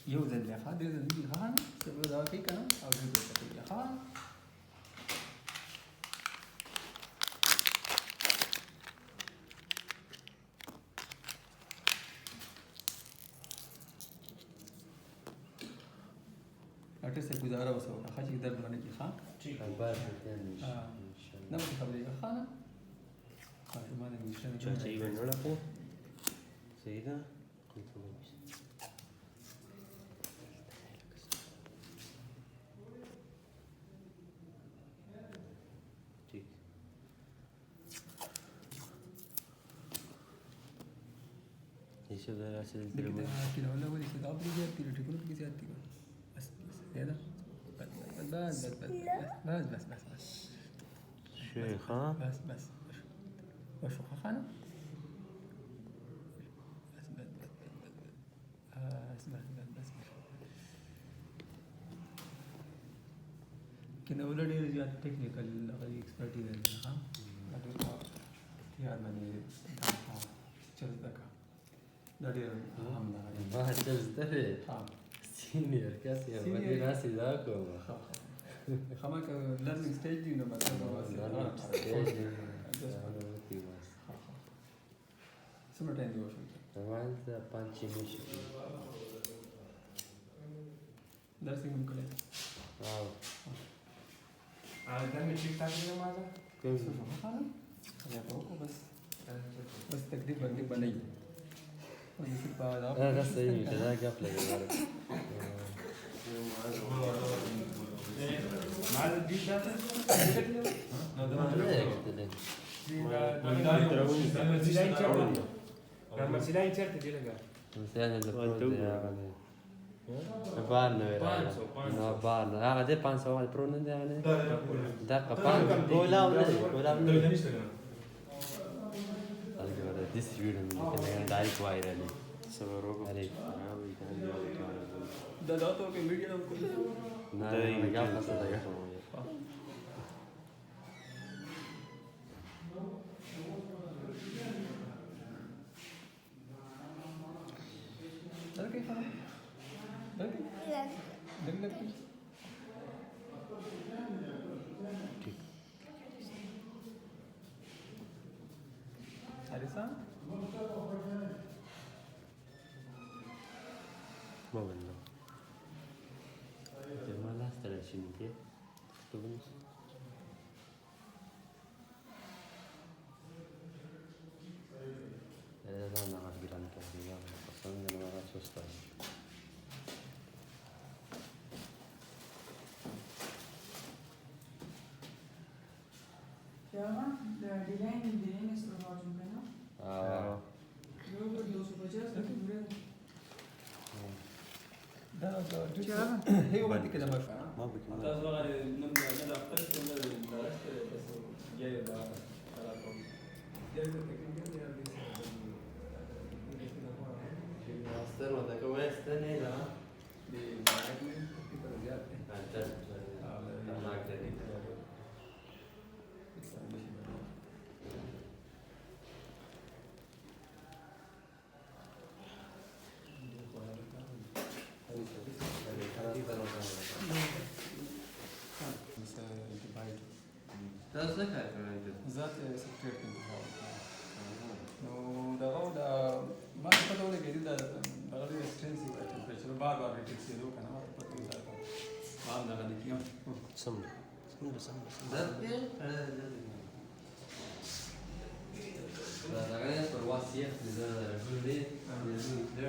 يوزن لي خان يوزن لي خان سبب ده كي كنا أو يوزن لي خان أرتس الجزارة وسونا خاشي ده بمن كي خان نعم تخبري خانة خاشي ما نمشي شيء من ولا فو سيدا كنت يشوف ذا الأسئلة كده كده ولا ولي كده أبغى جاب كده تقول كذا تقول بس هذا بس شيخة بس وشو خانة بس كنا already رجعت technical expertise عندنا ها هذا اختيار من چل دکا دادي هم ما تزدري ها سينيور كاسي بدي ناسي ذاكو خماك learning stage دي نما سمعت عندي وش عملت بانشي مش درسي من كله واو ده من الشيك بتاعك ده ماذا؟ كيف شوف خانة يا فوق بس تقريبا بني ويصير بعد لا ده سيء كذا قبل مع الديك ده لما سيلاين شرط دي لقى مثلا Barno era. No, Barno. Ah, de panso al prono de ane. Da kapan. Gola ne. Allora, distribute mi dai qua era lì. Solo rogo. Ali. ده تو کې میډیا نو کوي No, no, ya pasa de eso. ده کې خانه ده کې دغه کې حارسان ما بالله. Cuma lah setelah sini dia. Terus. Ada nak bilang ke dia, pasal dia nak susah. क्या हुआ design design इस तरह का ना जो 250 पूरे ده هي وقت كده ما ما بكمل. تاسو هغه نن نه اختر څنګه درست بس جاي دا خلاص جاي ته تکلیف نه دی Master, mata kau Western ni lah. di baik ni kita lihat Ada. Nak jadi. ده ذكر كمان كده. ذات سكرت انتخاب نو دا ما پته ولګی دا غوړي اکسټنسیو ټمپریچر بار ریټیک سیدو کنه ما پته نه ده ما دا غلي کیو سم. ده كده. لا ده غير persuasive ده جولي ده